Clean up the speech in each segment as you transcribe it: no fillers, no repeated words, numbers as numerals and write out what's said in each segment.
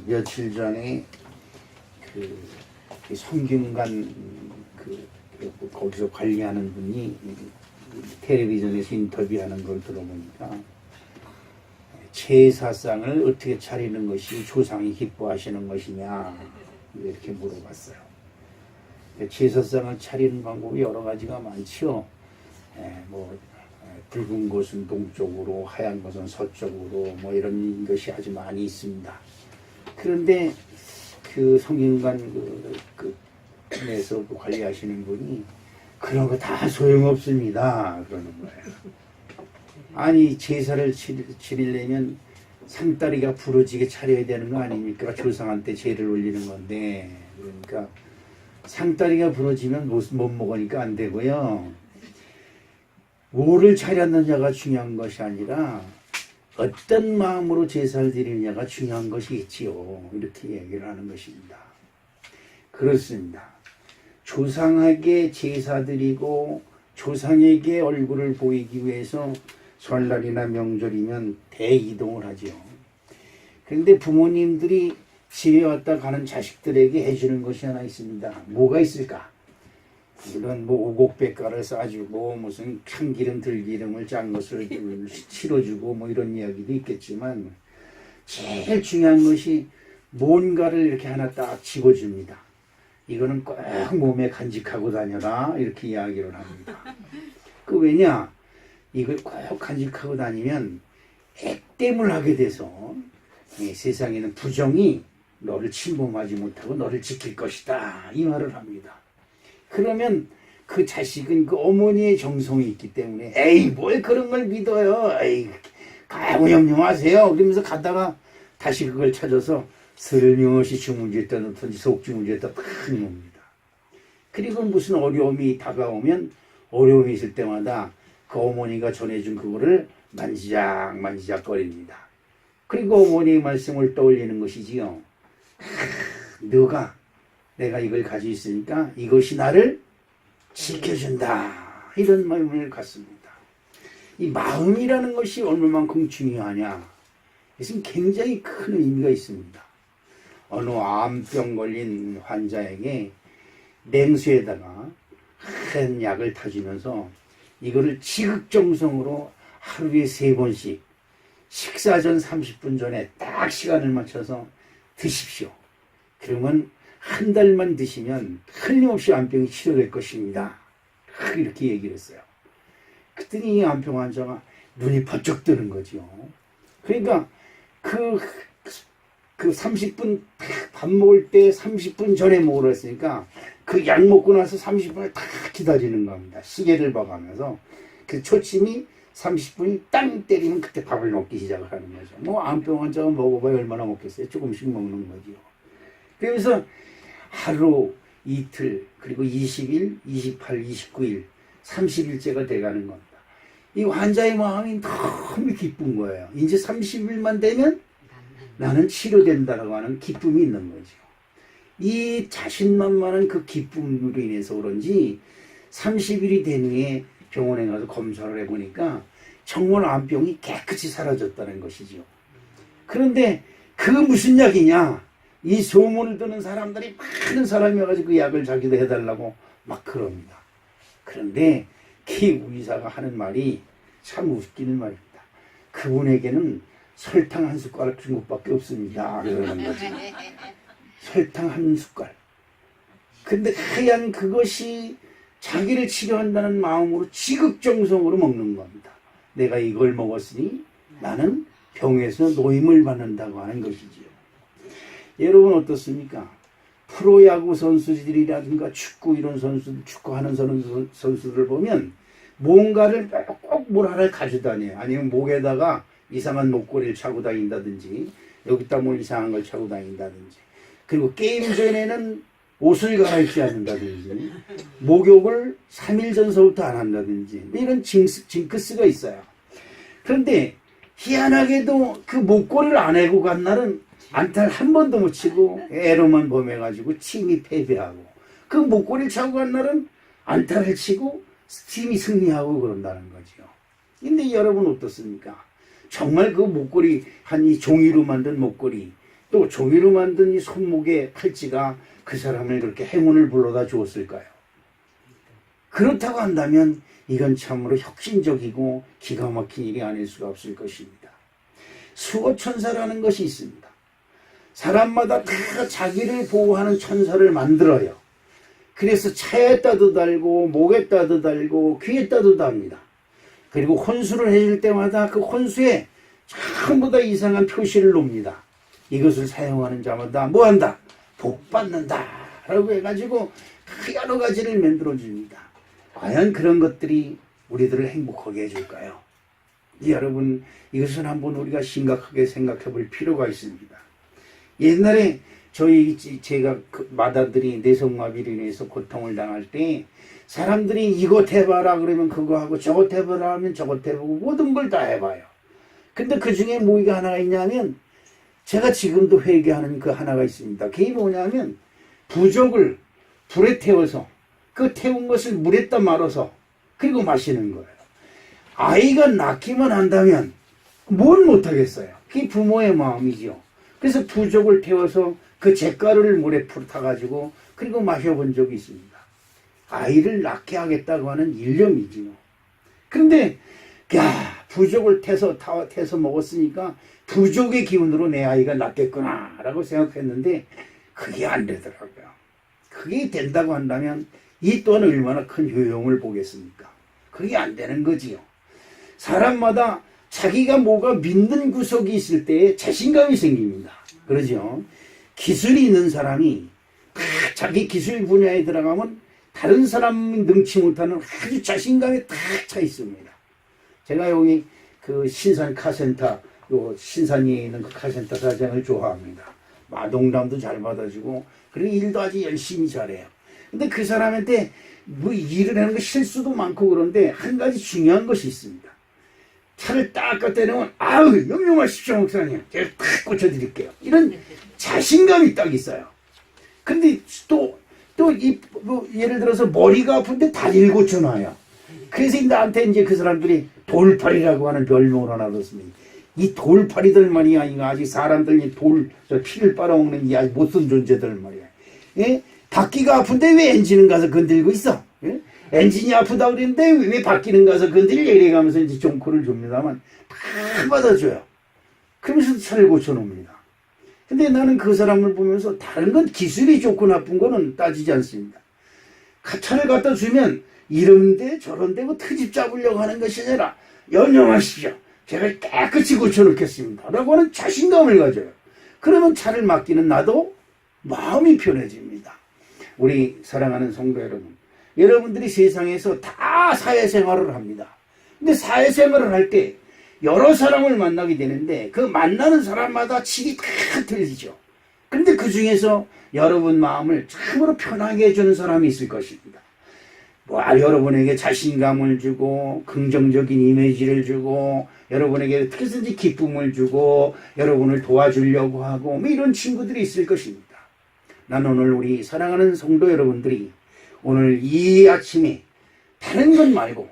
며칠 전에 성균관 거기서 관리하는 분이 텔레비전에서 인터뷰하는 걸 들어보니까 제사상을 어떻게 차리는 것이 조상이 기뻐하시는 것이냐 이렇게 물어봤어요. 제사상을 차리는 방법이 여러 가지가 많죠. 붉은 것은 동쪽으로, 하얀 것은 서쪽으로, 이런 것이 아주 많이 있습니다. 그런데 그 성균관 에서 관리하시는 분이 그런 거 다 소용없습니다 그러는 거예요. 아니 제사를 치리려면 상다리가 부러지게 차려야 되는 거 아닙니까? 조상한테 제를 올리는 건데. 그러니까 상다리가 부러지면 못 먹으니까 안 되고요. 뭐를 차렸느냐가 중요한 것이 아니라 어떤 마음으로 제사를 드리느냐가 중요한 것이 있지요. 이렇게 얘기를 하는 것입니다. 그렇습니다. 조상에게 제사 드리고 조상에게 얼굴을 보이기 위해서 설날이나 명절이면 대이동을 하죠. 그런데 부모님들이 집에 왔다 가는 자식들에게 해주는 것이 하나 있습니다. 뭐가 있을까? 물론 오곡백과를 싸주고 무슨 참기름 들기름을 짠 것을 치러주고 이런 이야기도 있겠지만 제일 중요한 것이 뭔가를 이렇게 하나 딱 집어줍니다. 이거는 꼭 몸에 간직하고 다녀라 이렇게 이야기를 합니다. 왜냐? 이걸 꼭 간직하고 다니면 액땜을 하게 돼서 세상에는 부정이 너를 침범하지 못하고 너를 지킬 것이다 이 말을 합니다. 그러면 그 자식은 그 어머니의 정성이 있기 때문에 에이 뭘 그런 걸 믿어요, 에이 가무염염하세요 그러면서 가다가 다시 그걸 찾아서 슬며시 주문지에다 넣든지 속주문지에다 탁 놓습니다. 그리고 무슨 어려움이 다가오면 어려움이 있을 때마다 그 어머니가 전해준 그거를 만지작 거립니다. 그리고 어머니의 말씀을 떠올리는 것이지요. 내가 이걸 가지고 있으니까 이것이 나를 지켜준다 이런 마음을 갖습니다. 이 마음이라는 것이 얼마만큼 중요하냐, 이것은 굉장히 큰 의미가 있습니다. 어느 암병 걸린 환자에게 냉수에다가 큰 약을 타주면서 이거를 지극정성으로 하루에 3번씩 식사 전 30분 전에 딱 시간을 맞춰서 드십시오. 그러면 한 달만 드시면 틀림없이 암병이 치료될 것입니다. 이렇게 얘기를 했어요. 그랬더니 이 암병 환자가 눈이 번쩍 뜨는 거죠. 그러니까 그 30분 밥 먹을 때 30분 전에 먹으라 했으니까 그 약 먹고 나서 30분을 딱 기다리는 겁니다. 시계를 봐가면서 그 초침이 30분이 땅 때리면 그때 밥을 먹기 시작을 하는 거죠. 암병 환자가 먹어봐야 얼마나 먹겠어요. 조금씩 먹는 거죠. 그래서 하루, 이틀, 그리고 20일, 28, 29일, 30일째가 돼가는 겁니다. 이 환자의 마음이 너무 기쁜 거예요. 이제 30일만 되면 나는 치료된다라고 하는 기쁨이 있는 거죠. 이 자신만만한 그 기쁨으로 인해서 그런지 30일이 된 후에 병원에 가서 검사를 해보니까 정말 암병이 깨끗이 사라졌다는 것이죠. 그런데 그 무슨 약이냐? 이 소문을 듣는 사람들이 많은 사람이 와가지고 그 약을 자기도 해달라고 막 그럽니다. 그런데 키 의사가 하는 말이 참 웃기는 말입니다. 그분에게는 설탕 한 숟가락 준 것밖에 없습니다. 그러는 거지. 설탕 한 숟갈. 근데 하얀 그것이 자기를 치료한다는 마음으로 지극정성으로 먹는 겁니다. 내가 이걸 먹었으니 나는 병에서 노임을 받는다고 하는 것이지요. 여러분 어떻습니까? 프로야구 선수들이라든가 축구 이런 축구하는 선수들 보면 뭔가를 꼭 뭘 하나를 가져다녀요. 아니면 목에다가 이상한 목걸이를 차고 다닌다든지 여기다 뭘 이상한 걸 차고 다닌다든지, 그리고 게임 전에는 옷을 갈아입지 않는다든지 목욕을 3일 전서부터 안 한다든지 이런 징크스가 있어요. 그런데 희한하게도 그 목걸이를 안 해고 간 날은 안타를 한 번도 못 치고 에러만 범해가지고 팀이 패배하고, 그 목걸이를 차고 간 날은 안타를 치고 팀이 승리하고 그런다는 거죠. 근데 여러분 어떻습니까? 정말 그 목걸이 한 이 종이로 만든 목걸이 또 종이로 만든 이 손목의 팔찌가 그 사람을 그렇게 행운을 불러다 주었을까요? 그렇다고 한다면 이건 참으로 혁신적이고 기가 막힌 일이 아닐 수가 없을 것입니다. 수호천사라는 것이 있습니다. 사람마다 다 자기를 보호하는 천사를 만들어요. 그래서 차에다도 달고 목에다도 달고 귀에다도 답니다. 그리고 혼수를 해줄 때마다 그 혼수에 전부 다 이상한 표시를 놓습니다. 이것을 사용하는 자마다 뭐한다? 복 받는다 라고 해가지고 그 여러 가지를 만들어줍니다. 과연 그런 것들이 우리들을 행복하게 해줄까요? 여러분, 이것은 한번 우리가 심각하게 생각해 볼 필요가 있습니다. 옛날에 제가 마다들이 뇌성마비로 인해서 고통을 당할 때 사람들이 이것 해봐라 그러면 그거 하고 저것 해봐라 하면 저것 해보고 모든 걸 다 해봐요. 근데 그 중에 뭐가 하나가 있냐면 제가 지금도 회개하는 그 하나가 있습니다. 그게 뭐냐면 부족을 불에 태워서 그 태운 것을 물에다 말아서 그리고 마시는 거예요. 아이가 낳기만 한다면 뭘 못하겠어요. 그게 부모의 마음이죠. 그래서 부족을 태워서 그 잿가루를 물에 타가지고 그리고 마셔본 적이 있습니다. 아이를 낳게 하겠다고 하는 일념이지요. 그런데 부족을 태서 먹었으니까 부족의 기운으로 내 아이가 낫겠구나 라고 생각했는데 그게 안 되더라고요. 그게 된다고 한다면 이 또한 얼마나 큰 효용을 보겠습니까? 그게 안 되는 거지요. 사람마다 자기가 뭐가 믿는 구석이 있을 때 자신감이 생깁니다. 그러죠. 기술이 있는 사람이 자기 기술 분야에 들어가면 다른 사람이 능치 못하는 아주 자신감이 딱 차 있습니다. 제가 여기 그 신산 카센터, 신산에 있는 그 카센터 사장을 좋아합니다. 마동담도 잘 받아주고, 그리고 일도 아주 열심히 잘해요. 근데 그 사람한테 뭐 일을 하는 거 실수도 많고 그런데 한 가지 중요한 것이 있습니다. 차를 딱 갖다 놓으면, 아우, 영영하십시오, 목사님. 제가 딱 고쳐드릴게요. 이런 자신감이 딱 있어요. 근데 예를 들어서 머리가 아픈데 다리를 고쳐놔요. 그래서 나한테 이제 그 사람들이 돌팔이라고 하는 별명을 하나 뒀습니다. 이 돌팔이들 말이야, 이거 아직 사람들이 피를 빨아먹는 이 아주 못쓴 존재들 말이야. 예? 바퀴가 아픈데 왜 엔진은 가서 건들고 있어? 예? 엔진이 아프다 그랬는데 왜 바퀴는 가서 건들려? 이래가면서 이제 종코를 줍니다만 다 받아줘요. 그러면서 차를 고쳐놓습니다. 근데 나는 그 사람을 보면서 다른 건 기술이 좋고 나쁜 거는 따지지 않습니다. 차를 갖다 주면 이런데 저런데 뭐 트집 잡으려고 하는 것이 아니라 연영하십시오. 제가 깨끗이 고쳐놓겠습니다. 라고 하는 자신감을 가져요. 그러면 차를 맡기는 나도 마음이 편해집니다. 우리 사랑하는 성도 여러분, 여러분들이 세상에서 다 사회생활을 합니다. 근데 사회생활을 할 때 여러 사람을 만나게 되는데 그 만나는 사람마다 칠이 다 틀리죠. 그런데 그 중에서 여러분 마음을 참으로 편하게 해주는 사람이 있을 것입니다. 여러분에게 자신감을 주고 긍정적인 이미지를 주고 여러분에게 어떻게든지 기쁨을 주고 여러분을 도와주려고 하고 이런 친구들이 있을 것입니다. 난 오늘 우리 사랑하는 성도 여러분들이 오늘 이 아침에 다른 것 말고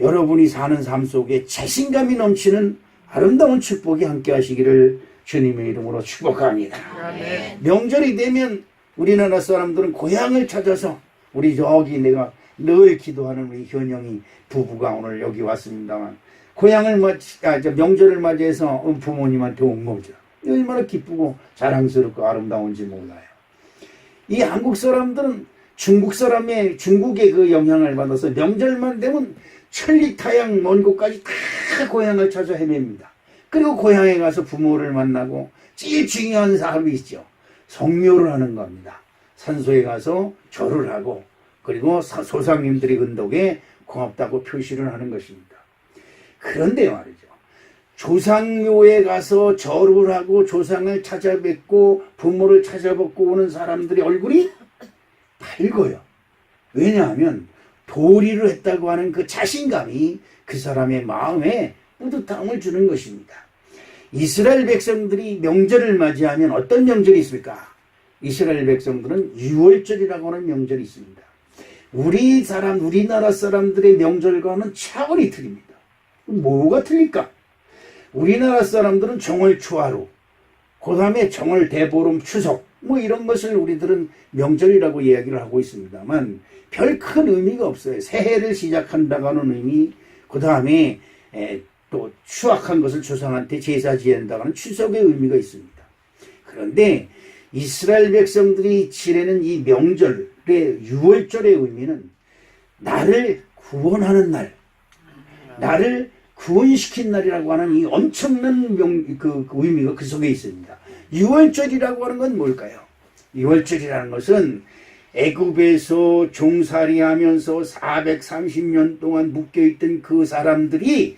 여러분이 사는 삶 속에 자신감이 넘치는 아름다운 축복이 함께 하시기를 주님의 이름으로 축복합니다. 아멘. 명절이 되면 우리나라 사람들은 고향을 찾아서 우리 저기 내가 늘 기도하는 우리 현영이 부부가 오늘 여기 왔습니다만 명절을 맞이해서 부모님한테 온 거죠. 얼마나 기쁘고 자랑스럽고 아름다운지 몰라요. 이 한국 사람들은 중국의 그 영향을 받아서 명절만 되면 천리타양 먼 곳까지 다 고향을 찾아 헤맵니다. 그리고 고향에 가서 부모를 만나고 제일 중요한 사업이 있죠. 성묘를 하는 겁니다. 산소에 가서 절을 하고 그리고 조상님들이 은덕에 고맙다고 표시를 하는 것입니다. 그런데 말이죠. 조상묘에 가서 절을 하고 조상을 찾아뵙고 부모를 찾아뵙고 오는 사람들의 얼굴이 밝아요. 왜냐하면 도리를 했다고 하는 그 자신감이 그 사람의 마음에 뿌듯함을 주는 것입니다. 이스라엘 백성들이 명절을 맞이하면 어떤 명절이 있을까? 이스라엘 백성들은 유월절이라고 하는 명절이 있습니다. 우리나라 사람들의 명절과는 차원이 틀립니다. 뭐가 틀릴까? 우리나라 사람들은 정월 초하루, 그 다음에 정월, 대보름, 추석 뭐 이런 것을 우리들은 명절이라고 이야기를 하고 있습니다만 별 큰 의미가 없어요. 새해를 시작한다고 하는 의미, 그 다음에 또 추악한 것을 조상한테 제사 지낸다고 하는 추석의 의미가 있습니다. 그런데 이스라엘 백성들이 지내는 이 명절의 유월절의 의미는 나를 구원하는 날, 나를 구원시킨 날이라고 하는 이 엄청난 그 의미가 그 속에 있습니다. 유월절이라고 하는 건 뭘까요? 유월절이라는 것은 애굽에서 종살이하면서 430년 동안 묶여있던 그 사람들이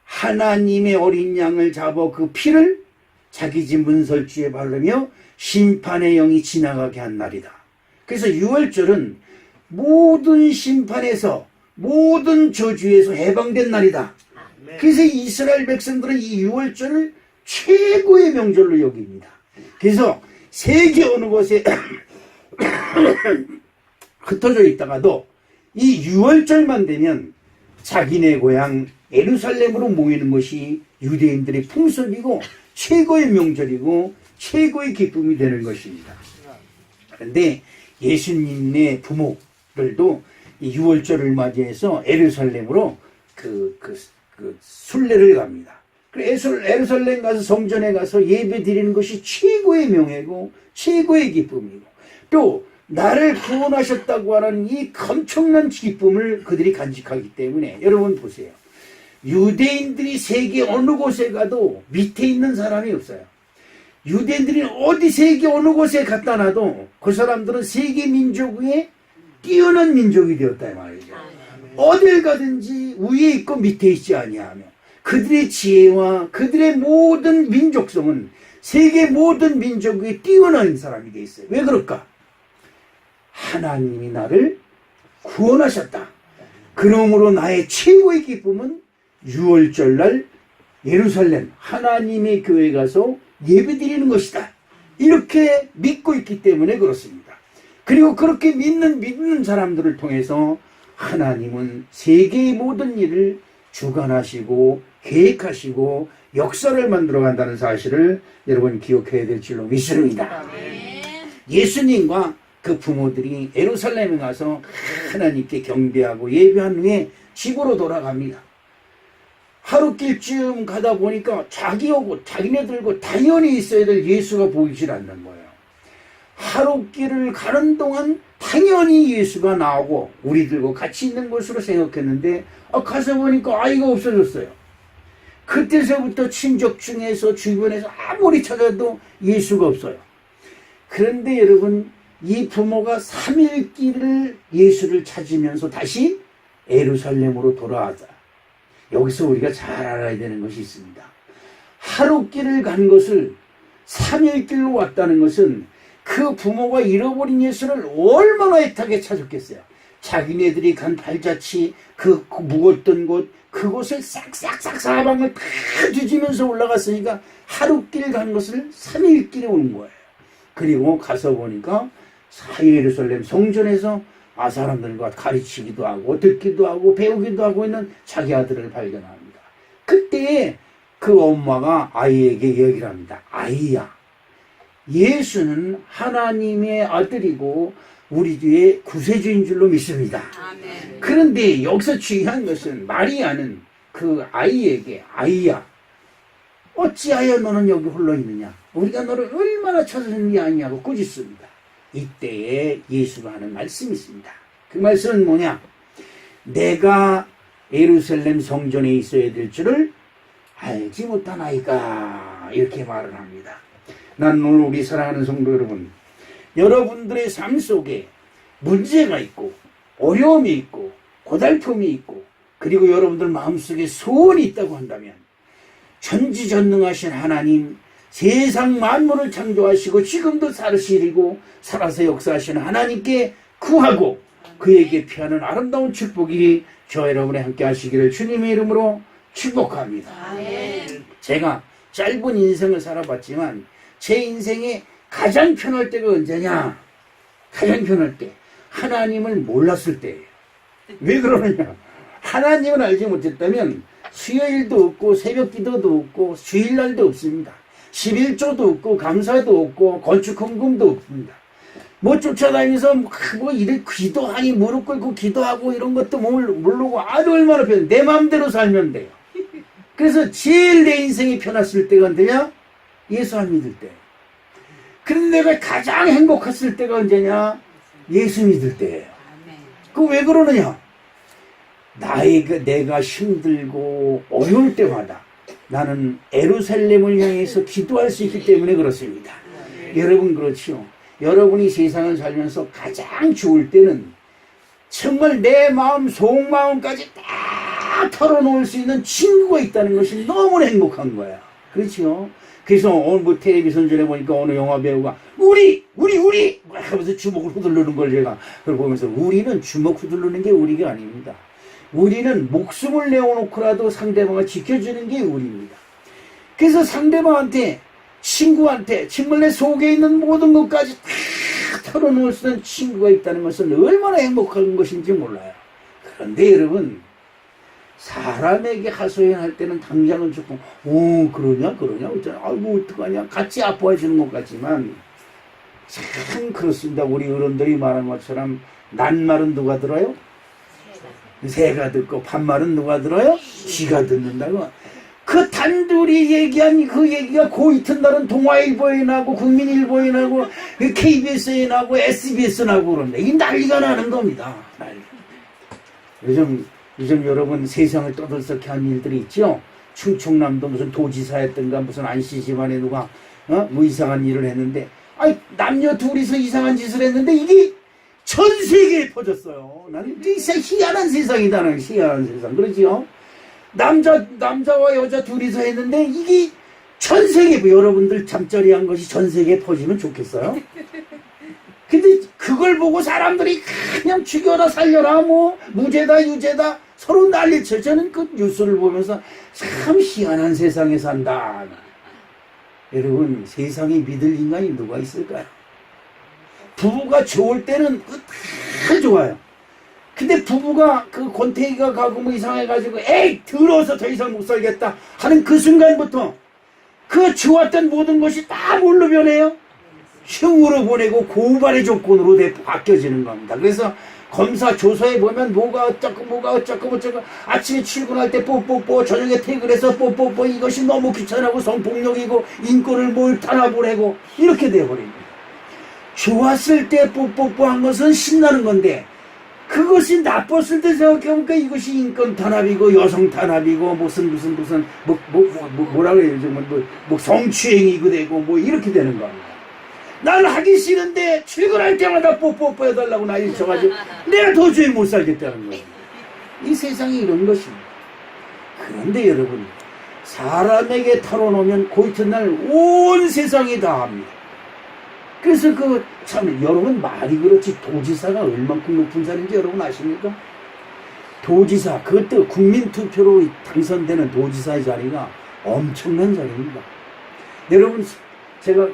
하나님의 어린 양을 잡아 그 피를 자기 집 문설주에 바르며 심판의 영이 지나가게 한 날이다. 그래서 유월절은 모든 심판에서 모든 저주에서 해방된 날이다. 그래서 이스라엘 백성들은 이 유월절을 최고의 명절로 여깁니다. 그래서 세계 어느 곳에 흩어져 있다가도 이 유월절만 되면 자기네 고향 예루살렘으로 모이는 것이 유대인들의 풍습이고 최고의 명절이고 최고의 기쁨이 되는 것입니다. 그런데 예수님의 부모들도 이 유월절을 맞이해서 예루살렘으로 그 순례를 갑니다. 예루살렘 가서 성전에 가서 예배 드리는 것이 최고의 명예고 최고의 기쁨이고 또 나를 구원하셨다고 하는 이 엄청난 기쁨을 그들이 간직하기 때문에 여러분 보세요. 유대인들이 세계 어느 곳에 가도 밑에 있는 사람이 없어요. 유대인들이 어디 세계 어느 곳에 갖다 놔도 그 사람들은 세계 민족 위에 뛰어난 민족이 되었다 말이죠. 어딜 가든지 위에 있고 밑에 있지 아니하며 그들의 지혜와 그들의 모든 민족성은 세계 모든 민족 위에 뛰어난 사람이 되어 있어요. 왜 그럴까? 하나님이 나를 구원하셨다. 그러므로 나의 최고의 기쁨은 유월절날 예루살렘 하나님의 교회에 가서 예배드리는 것이다. 이렇게 믿고 있기 때문에 그렇습니다. 그리고 그렇게 믿는 사람들을 통해서 하나님은 세계의 모든 일을 주관하시고 계획하시고 역사를 만들어 간다는 사실을 여러분 기억해야 될 줄로 믿습니다. 예수님과 그 부모들이 예루살렘에 가서 하나님께 경배하고 예배한 후에 집으로 돌아갑니다. 하루길쯤 가다 보니까 자기네들고 당연히 있어야 될 예수가 보이질 않는 거예요. 하루길을 가는 동안 당연히 예수가 나오고 우리들과 같이 있는 것으로 생각했는데 가서 보니까 아이가 없어졌어요. 그때서부터 친족 중에서 주변에서 아무리 찾아도 예수가 없어요. 그런데 여러분 이 부모가 3일 길을 예수를 찾으면서 다시 예루살렘으로 돌아가자. 여기서 우리가 잘 알아야 되는 것이 있습니다. 하루 길을 간 것을 3일 길로 왔다는 것은 그 부모가 잃어버린 예수를 얼마나 애타게 찾았겠어요. 자기네들이 간 발자취 그 묵었던 곳 그곳을 싹싹싹 사방을 다 뒤지면서 올라갔으니까 하루 길 간 것을 3일 길에 온 거예요. 그리고 가서 보니까 예루살렘 성전에서 사람들과 가르치기도 하고 듣기도 하고 배우기도 하고 있는 자기 아들을 발견합니다. 그때 그 엄마가 아이에게 얘기를 합니다. 아이야, 예수는 하나님의 아들이고 우리 뒤에 구세주인 줄로 믿습니다. 아멘. 그런데 여기서 중요한 것은 마리아는 그 아이에게 아이야, 어찌하여 너는 여기 홀로 있느냐? 우리가 너를 얼마나 찾았느냐 아니냐고 꾸짖습니다. 이때에 예수가 하는 말씀이 있습니다. 그 말씀은 뭐냐? 내가 예루살렘 성전에 있어야 될 줄을 알지 못한 아이가 이렇게 말을 합니다. 난 오늘 우리 사랑하는 성도 여러분, 여러분들의 삶 속에 문제가 있고 어려움이 있고 고달픔이 있고 그리고 여러분들 마음속에 소원이 있다고 한다면 전지전능하신 하나님, 세상 만물을 창조하시고 지금도 살으시고 살아서 역사하시는 하나님께 구하고 그에게 피하는 아름다운 축복이 저 여러분의 함께 하시기를 주님의 이름으로 축복합니다. 아멘. 제가 짧은 인생을 살아봤지만 제 인생에 가장 편할 때가 언제냐? 가장 편할 때 하나님을 몰랐을 때예요. 왜 그러느냐? 하나님을 알지 못했다면 수요일도 없고 새벽기도도 없고 주일날도 없습니다. 11조도 없고 감사도 없고 건축헌금도 없습니다. 뭐 쫓아다니면서 뭐 이래 기도하니 무릎 꿇고 기도하고 이런 것도 모르고 아주 얼마나 내 마음대로 살면 돼요. 그래서 제일 내 인생이 편했을 때가 언제냐? 예수 안 믿을 때. 그런데 내가 가장 행복했을 때가 언제냐? 예수 믿을 때예요. 그 왜 그러느냐? 내가 힘들고 어려울 때마다 나는 예루살렘을 향해서 기도할 수 있기 때문에 그렇습니다. 여러분 그렇죠? 여러분이 세상을 살면서 가장 좋을 때는 정말 내 마음 속마음까지 다 털어놓을 수 있는 친구가 있다는 것이 너무나 행복한 거야. 그렇죠? 그래서 오늘 뭐 텔레비전 전에 보니까 어느 영화 배우가 우리 하면서 주먹을 휘두르는 걸 제가 그걸 보면서 우리는 주먹 휘두르는 게 우리가 아닙니다. 우리는 목숨을 내어놓고라도 상대방을 지켜주는 게 우리입니다. 그래서 상대방한테 친구한테 정말 내 속에 있는 모든 것까지 다 털어놓을 수 있는 친구가 있다는 것은 얼마나 행복한 것인지 몰라요. 그런데 여러분 사람에게 하소연할 때는 당장은 조금 그러냐 어쩌나 아이고 어떡하냐 같이 아파해 주는 것 같지만 참 그렇습니다. 우리 어른들이 말한 것처럼 낱말은 누가 들어요? 새가 듣고 반말은 누가 들어요? 쥐가 듣는다고. 그 단둘이 얘기한 그 얘기가 그 이튿날은 동아일보에 나고 국민일보에 나고 KBS에 나고 SBS에 나고 그럽니다. 이 난리가 나는 겁니다. 난리. 요즘 여러분 세상을 떠들썩게 한 일들이 있죠. 충청남도 무슨 도지사였던가 무슨 안씨 집안에 누가 뭐 이상한 일을 했는데 남녀 둘이서 이상한 짓을 했는데 이게 전 세계에 퍼졌어요. 나는 진짜 희한한 세상이다. 희한한 세상. 그렇지요? 남자와 여자 둘이서 했는데 이게 전 세계 여러분들 잠자리한 것이 전 세계에 퍼지면 좋겠어요? 근데 그걸 보고 사람들이 그냥 죽여라 살려라 뭐 무죄다 유죄다 서로 난리쳐. 저는 그 뉴스를 보면서 참 희한한 세상에 산다. 여러분 세상에 믿을 인간이 누가 있을까요? 부부가 좋을 때는 다 좋아요. 근데 부부가 그 권태기가 가고 뭐 이상해가지고 에이 더러워서 더 이상 못 살겠다 하는 그 순간부터 그 좋았던 모든 것이 다 뭘로 변해요? 형으로 보내고 고발의 조건으로 바뀌어지는 겁니다. 그래서 검사 조서에 보면 뭐가 어쩌고 아침에 출근할 때 뽀뽀뽀 저녁에 퇴근해서 뽀뽀뽀 이것이 너무 귀찮고 성폭력이고 인권을 몰타나보내고 이렇게 돼버립니다. 좋았을 때 뽀뽀뽀한 것은 신나는 건데 그것이 나빴을 때 생각해보니까 이것이 인권 탄압이고 여성 탄압이고 무슨 뭐라 그래요? 뭐 성추행이고 되고 뭐 이렇게 되는 겁니다. 난 하기 싫은데 출근할 때마다 뽀뽀뽀 해달라고 난리 쳐가지고 내가 도저히 못 살겠다는 거예요. 이 세상이 이런 것입니다. 그런데 여러분 사람에게 털어놓으면 그 이튿날 온 세상이 다 합니다. 그래서 참 여러분 말이 그렇지 도지사가 얼만큼 높은 자리인지 여러분 아십니까? 도지사 그것도 국민투표로 당선되는 도지사의 자리가 엄청난 자리입니다. 여러분 제가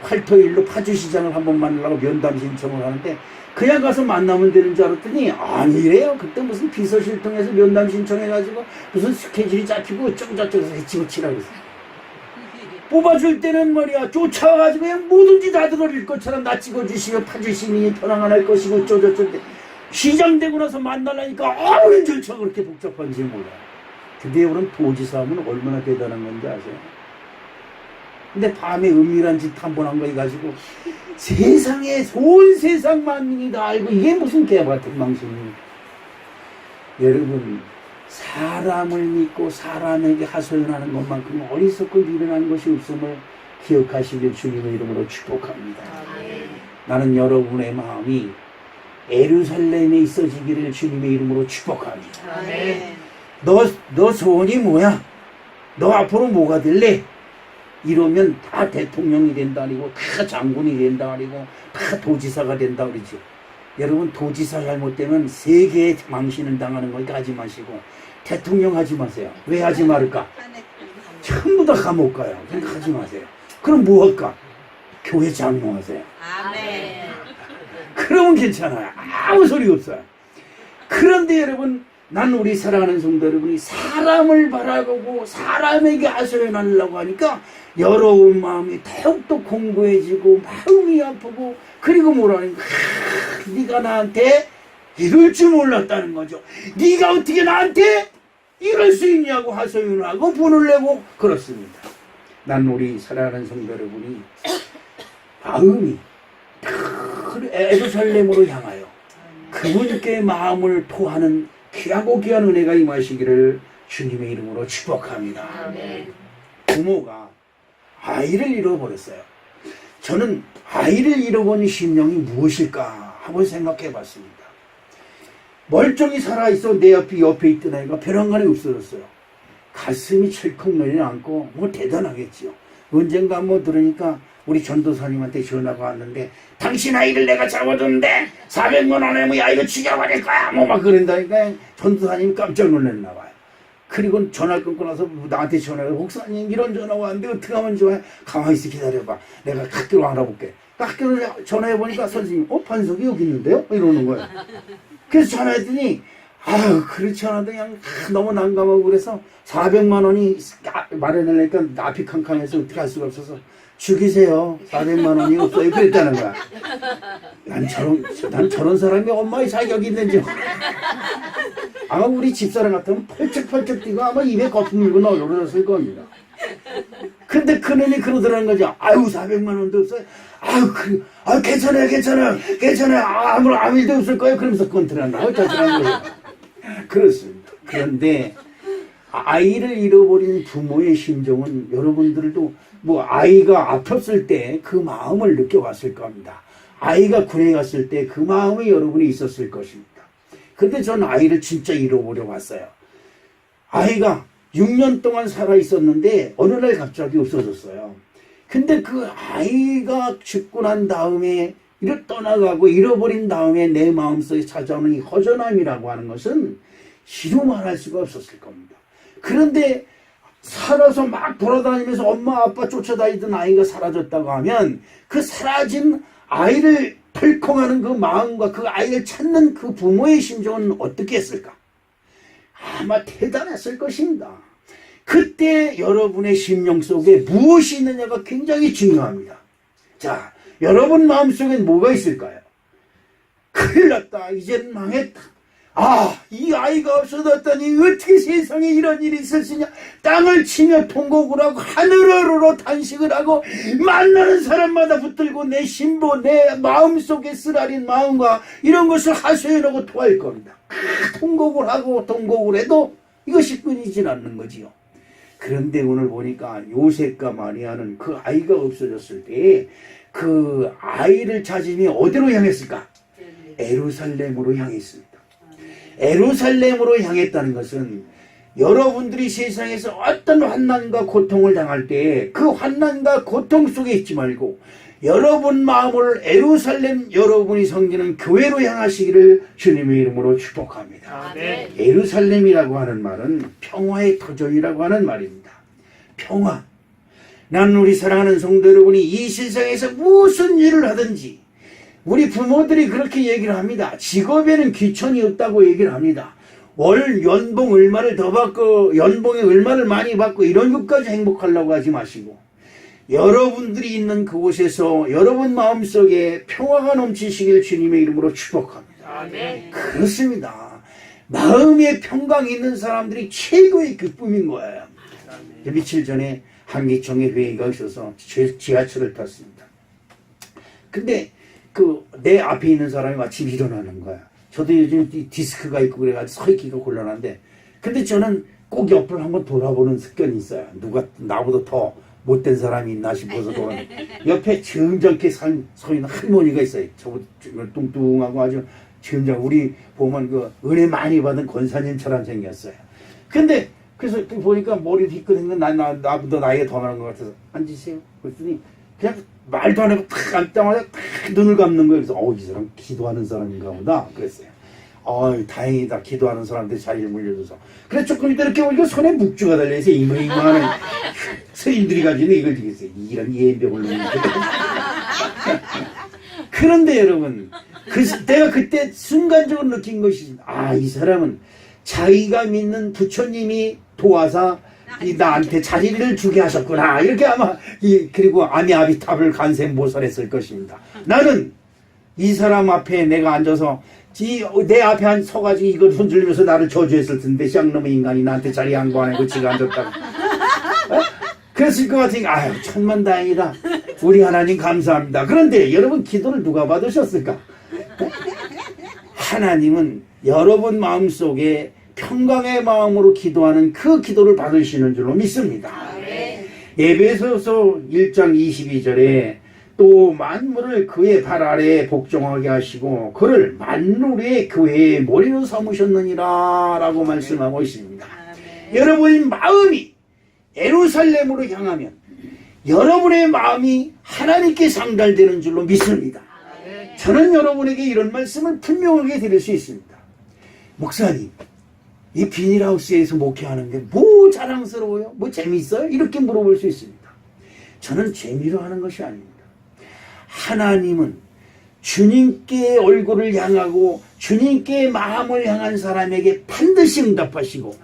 활토일로 파주시장을 한번 만나려고 면담 신청을 하는데 그냥 가서 만나면 되는 줄 알았더니 아니래요. 그때 무슨 비서실 통해서 면담 신청해가지고 무슨 스케줄이 잡히고 어쩌고저쩌고 해치고 치라고 했어요. 뽑아줄 때는 말이야 쫓아와가지고 그냥 뭐든지 다 들어릴 것처럼 나 찍어주시면 파주 시민이 편안할 것이고 어쩌고저쩌고 시장 되고 나서 만나려니까 절차가 그렇게 복잡한지 몰라요. 근데 여러분 도지사 하면 얼마나 대단한 건지 아세요? 근데 밤에 은밀한 짓 한 번 한 거 해가지고 세상에 온 세상 만민이 다 알고 이게 무슨 개같은 망신입니까? 여러분 사람을 믿고 사람에게 하소연하는 것만큼 어리석고 미련한 것이 없음을 기억하시길 주님의 이름으로 축복합니다. 나는 여러분의 마음이 예루살렘에 있어지기를 주님의 이름으로 축복합니다. 너 소원이 뭐야? 너 앞으로 뭐가 될래? 이러면 다 대통령이 된다 아니고 다 장군이 된다 아니고 다 도지사가 된다 그러죠. 여러분 도지사 잘못되면 세계에 망신을 당하는 거니까 하지 마시고 대통령 하지 마세요. 왜 하지 말을까? 전부 다 감옥 가요. 그러니까 하지 마세요. 그럼 뭐 할까? 교회 장로하세요. 아멘. 그러면 괜찮아요. 아무 소리 없어요. 그런데 여러분 난 우리 사랑하는 성도 여러분이 사람을 바라보고 사람에게 하소연하려고 하니까 여러분 마음이 더욱더 공고해지고 마음이 아프고 그리고 뭐라니까 네가 나한테 이럴 줄 몰랐다는 거죠. 네가 어떻게 나한테 이럴 수 있냐고 하소연을 하고 분을 내고 그렇습니다. 난 우리 사랑하는 성도 여러분이 마음이 예루살렘으로 향하여 그분께 마음을 토하는 귀하고 귀한 은혜가 임하시기를 주님의 이름으로 축복합니다. 아멘. 부모가 아이를 잃어버렸어요. 저는 아이를 잃어버린 심령이 무엇일까 한번 생각해 봤습니다. 멀쩡히 살아있어 내 옆에 있던 아이가 벼랑간에 없어졌어요. 가슴이 철컥 내려앉고 뭐 대단하겠지요. 언젠가 뭐 들으니까 우리 전도사님한테 전화가 왔는데 당신 아이를 내가 잡아줬는데 400만 원에 뭐 야 이거 죽여버릴 거야 뭐 막 그런다니까 전도사님이 깜짝 놀랐나 봐요. 그리고 전화를 끊고 나서 나한테 전화를 목사님 이런 전화가 왔는데 어떻게 하면 좋아요? 가만히 있어 기다려봐. 내가 학교로 알아볼게. 학교를 전화해보니까 선생님 반석이 여기 있는데요? 이러는 거예요. 그래서 전화했더니 아유 그렇지 않아도 그냥 너무 난감하고 그래서 400만 원이 마련하니까 앞이 캄캄해서 어떻게 할 수가 없어서 죽이세요. 400만 원이 없어요. 그랬다는 거야. 난 저런 사람이 엄마의 자격이 있는지. 아마 우리 집사람 같으면 펄쩍펄쩍 뛰고 아마 입에 거품 물고 널어졌을 겁니다. 근데 그놈이 그러더라는 거죠. 아유 400만 원도 없어요. 아유 괜찮아요. 아무 일도 없을 거예요. 그러면서 건드렸나. 거예요. 그렇습니다. 그런데 아이를 잃어버린 부모의 심정은 여러분들도 뭐 아이가 아팠을 때 그 마음을 느껴봤을 겁니다. 아이가 군에 갔을 때 그 마음이 여러분이 있었을 것입니다. 근데 전 아이를 진짜 잃어버려 봤어요. 아이가 6년 동안 살아 있었는데 어느 날 갑자기 없어졌어요. 근데 그 아이가 죽고 난 다음에 이렇게 떠나가고 잃어버린 다음에 내 마음속에 찾아오는 이 허전함이라고 하는 것은 시로 말할 수가 없었을 겁니다. 그런데 살아서 막 돌아다니면서 엄마 아빠 쫓아다니던 아이가 사라졌다고 하면 그 사라진 아이를 덜컹하는 그 마음과 그 아이를 찾는 그 부모의 심정은 어떻게 했을까? 아마 대단했을 것입니다. 그때 여러분의 심령 속에 무엇이 있느냐가 굉장히 중요합니다. 자, 여러분 마음속엔 뭐가 있을까요? 큰일 났다. 이젠 망했다. 이 아이가 없어졌다니 어떻게 세상에 이런 일이 있을 수 있냐. 땅을 치며 통곡을 하고 하늘으로 탄식을 하고 만나는 사람마다 붙들고 내 심보 내 마음속에 쓰라린 마음과 이런 것을 하소연하고 토할 겁니다. 통곡을 하고 통곡을 해도 이것이 끊이질 않는 거지요. 그런데 오늘 보니까 요셉과 마리아는 그 아이가 없어졌을 때 그 아이를 찾으니 어디로 향했을까? 예루살렘으로 향했습니다. 예루살렘으로 향했다는 것은 여러분들이 세상에서 어떤 환난과 고통을 당할 때 그 환난과 고통 속에 있지 말고 여러분 마음을 예루살렘 여러분이 섬기는 교회로 향하시기를 주님의 이름으로 축복합니다. 아멘. 예루살렘이라고 하는 말은 평화의 터전이라고 하는 말입니다. 평화. 난 우리 사랑하는 성도 여러분이 이 세상에서 무슨 일을 하든지 우리 부모들이 그렇게 얘기를 합니다. 직업에는 귀천이 없다고 얘기를 합니다. 월 연봉 얼마를 더 받고 연봉에 얼마를 많이 받고 이런 것까지 행복하려고 하지 마시고 여러분들이 있는 그곳에서 여러분 마음속에 평화가 넘치시길 주님의 이름으로 축복합니다. 아멘. 그렇습니다. 마음에 평강이 있는 사람들이 최고의 기쁨인 거예요. 며칠 전에 한기총회 회의가 있어서 지하철을 탔습니다. 근데 내 앞에 있는 사람이 마침 일어나는 거야. 저도 요즘 디스크가 있고 그래가지고 서 있기가 곤란한데 근데 저는 꼭 옆을 한번 돌아보는 습관이 있어요. 누가 나보다 더 못된 사람이 있나 싶어서 옆에 점잖게 서 있는 할머니가 있어요. 저보다 뚱뚱하고 아주 점잖 우리 보면 그 은혜 많이 받은 권사님처럼 생겼어요. 근데 그래서 보니까 머리도 휘끗한 건 나보다 나이가 더 많은 것 같아서 앉으세요. 그랬더니 그냥 말도 안 하고 탁 앉자마자 탁 눈을 감는 거예요. 그래서 이 사람 기도하는 사람인가 보다 그랬어요. 다행이다. 기도하는 사람들 자리를 물려줘서. 그래 조금 이따 이렇게 보니까 손에 묵주가 달려있어요. 이모이모하는 스님들이 가지고 이걸 주겠어요. 이런 예병을 놓는 그런데 여러분 내가 그때 순간적으로 느낀 것이 이 사람은 자기가 믿는 부처님이 도와서 나한테 자리를 주게 하셨구나. 이렇게 아마 그리고 아미아비탑을 간센보살했을 것입니다. 나는 이 사람 앞에 내가 앉아서 내 앞에 서가지고 이걸 손들면서 나를 저주했을 텐데 쌍놈의 인간이 나한테 자리 양보하고 지가 앉았다고. 그랬을 것 같으니까 아유 천만다행이다. 우리 하나님 감사합니다. 그런데 여러분 기도를 누가 받으셨을까? 하나님은 여러분 마음속에 평강의 마음으로 기도하는 그 기도를 받으시는 줄로 믿습니다. 에베소서 1장 22절에 또 만물을 그의 발 아래에 복종하게 하시고 그를 만물의 교회의 머리로 삼으셨느니라 라고 말씀하고 있습니다. 여러분의 마음이 예루살렘으로 향하면 여러분의 마음이 하나님께 상달되는 줄로 믿습니다. 저는 여러분에게 이런 말씀을 분명하게 드릴 수 있습니다. 목사님, 이 비닐하우스에서 목회하는 게 뭐 자랑스러워요? 뭐 재미있어요? 이렇게 물어볼 수 있습니다. 저는 재미로 하는 것이 아닙니다. 하나님은 주님께 얼굴을 향하고 주님께 마음을 향한 사람에게 반드시 응답하시고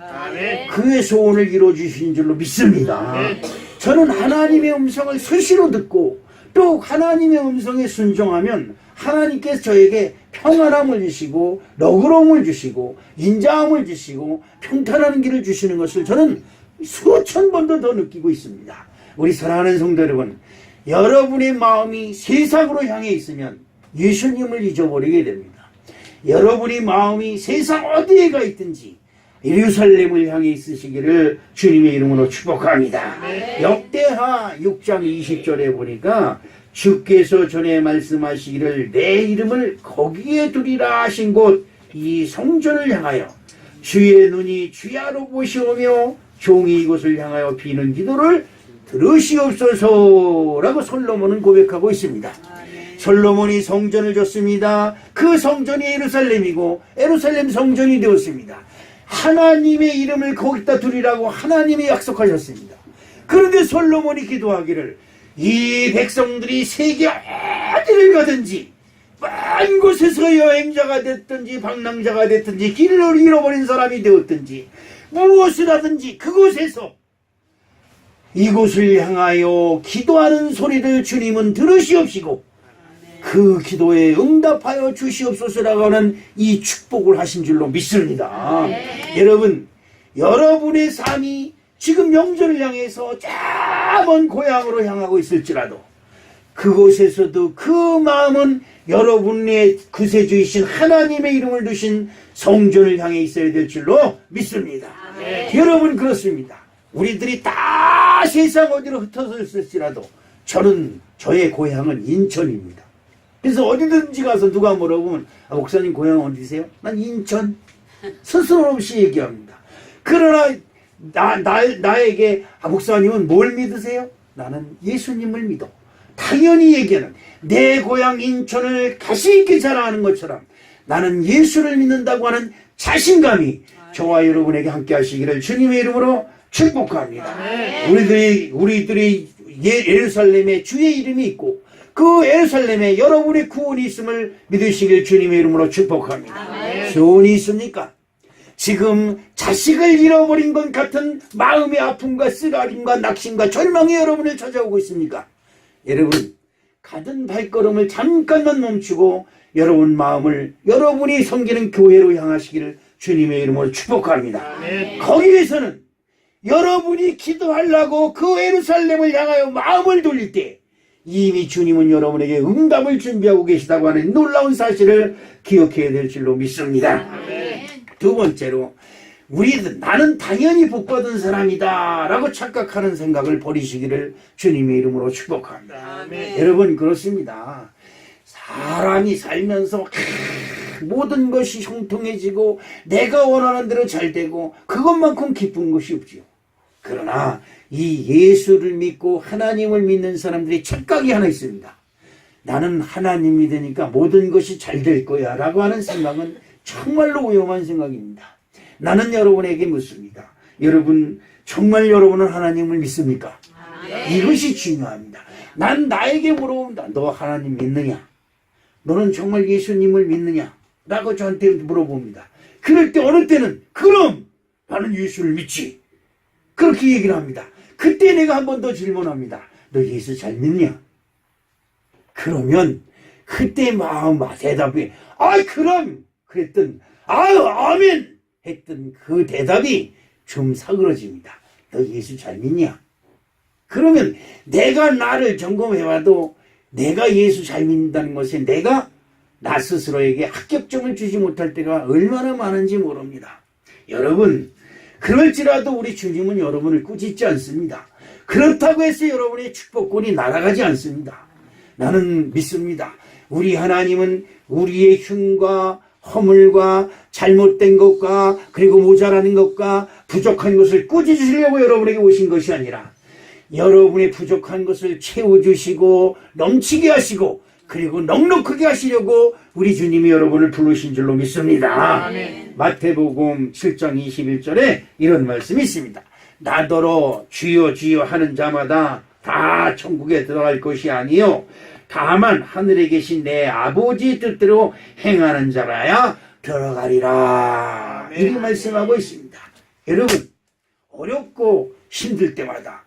그의 소원을 이루어주신 줄로 믿습니다. 저는 하나님의 음성을 수시로 듣고 또 하나님의 음성에 순종하면 하나님께서 저에게 평안함을 주시고 너그러움을 주시고 인자함을 주시고 평탄한 길을 주시는 것을 저는 수천 번도 더 느끼고 있습니다. 우리 사랑하는 성도 여러분, 여러분의 마음이 세상으로 향해 있으면 예수님을 잊어버리게 됩니다. 여러분의 마음이 세상 어디에 가 있든지 예루살렘을 향해 있으시기를 주님의 이름으로 축복합니다. 역대하 6장 20절에 보니까 주께서 전에 말씀하시기를 내 이름을 거기에 두리라 하신 곳 이 성전을 향하여 주의 눈이 주야로 보시오며 종이 이곳을 향하여 비는 기도를 들으시옵소서라고 솔로몬은 고백하고 있습니다. 솔로몬이 성전을 졌습니다. 그 성전이 예루살렘이고 예루살렘 성전이 되었습니다. 하나님의 이름을 거기다 두리라고 하나님이 약속하셨습니다. 그런데 솔로몬이 기도하기를 이 백성들이 세계 어디를 가든지 먼 곳에서 여행자가 됐든지 방랑자가 됐든지 길을 잃어버린 사람이 되었든지 무엇을 하든지 그곳에서 이곳을 향하여 기도하는 소리를 주님은 들으시옵시고 그 기도에 응답하여 주시옵소서라고 하는 이 축복을 하신 줄로 믿습니다. 여러분, 여러분의 삶이 지금 명절을 향해서 저 먼 고향으로 향하고 있을지라도 그곳에서도 그 마음은 여러분의 구세주이신 하나님의 이름을 두신 성전을 향해 있어야 될 줄로 믿습니다. 여러분 그렇습니다. 우리들이 다 세상 어디로 흩어져 있을지라도 저의 고향은 인천입니다. 그래서 어디든지 가서 누가 물어보면 목사님 고향 어디세요? 난 인천. 스스럼 없이 얘기합니다. 그러나 나에게 목사님은 뭘 믿으세요? 나는 예수님을 믿어. 당연히 얘기하는 내 고향 인천을 가시있게 자랑하는 것처럼 나는 예수를 믿는다고 하는 자신감이 저와 여러분에게 함께 하시기를 주님의 이름으로 축복합니다. 우리들이 예루살렘에 주의 이름이 있고 그 예루살렘에 여러분의 구원이 있음을 믿으시길 주님의 이름으로 축복합니다. 소원이 있습니까? 지금 자식을 잃어버린 것 같은 마음의 아픔과 쓰라림과 낙심과 절망이 여러분을 찾아오고 있습니까? 여러분, 가던 발걸음을 잠깐만 멈추고 여러분 마음을 여러분이 섬기는 교회로 향하시기를 주님의 이름으로 축복합니다. 거기에서는 여러분이 기도하려고 그 예루살렘을 향하여 마음을 돌릴 때 이미 주님은 여러분에게 응답을 준비하고 계시다고 하는 놀라운 사실을 기억해야 될 줄로 믿습니다. 두 번째로 나는 당연히 복받은 사람이다 라고 착각하는 생각을 버리시기를 주님의 이름으로 축복합니다. 여러분 그렇습니다. 사람이 살면서 모든 것이 형통해지고 내가 원하는 대로 잘 되고 그것만큼 기쁜 것이 없지요. 그러나 이 예수를 믿고 하나님을 믿는 사람들이 착각이 하나 있습니다. 나는 하나님 믿으니까 모든 것이 잘 될 거야 라고 하는 생각은 정말로 위험한 생각입니다. 나는 여러분에게 묻습니다. 여러분 정말 여러분은 하나님을 믿습니까? 이것이 중요합니다. 난 나에게 물어본다. 너 하나님 믿느냐? 너는 정말 예수님을 믿느냐? 라고 저한테 물어봅니다. 그럴 때 어느 때는 그럼 나는 예수를 믿지. 그렇게 얘기를 합니다. 그때 내가 한 번 더 질문합니다. 너 예수 잘 믿냐? 그러면 그때 마음 대답이 그럼 그랬던 아멘 했던 그 대답이 좀 사그러집니다. 너 예수 잘 믿냐? 그러면 내가 나를 점검해봐도 내가 예수 잘 믿는다는 것에 내가 나 스스로에게 합격점을 주지 못할 때가 얼마나 많은지 모릅니다. 여러분, 그럴지라도 우리 주님은 여러분을 꾸짖지 않습니다. 그렇다고 해서 여러분의 축복권이 날아가지 않습니다. 나는 믿습니다. 우리 하나님은 우리의 흉과 허물과 잘못된 것과 그리고 모자라는 것과 부족한 것을 꾸짖으시려고 여러분에게 오신 것이 아니라 여러분의 부족한 것을 채워주시고 넘치게 하시고 그리고 넉넉하게 하시려고 우리 주님이 여러분을 부르신 줄로 믿습니다. 아멘. 마태복음 7장 21절에 이런 말씀이 있습니다. 나더러 주여 주여 하는 자마다 다 천국에 들어갈 것이 아니요 다만 하늘에 계신 내 아버지의 뜻대로 행하는 자라야 들어가리라. 이렇게 말씀하고 있습니다. 여러분, 어렵고 힘들 때마다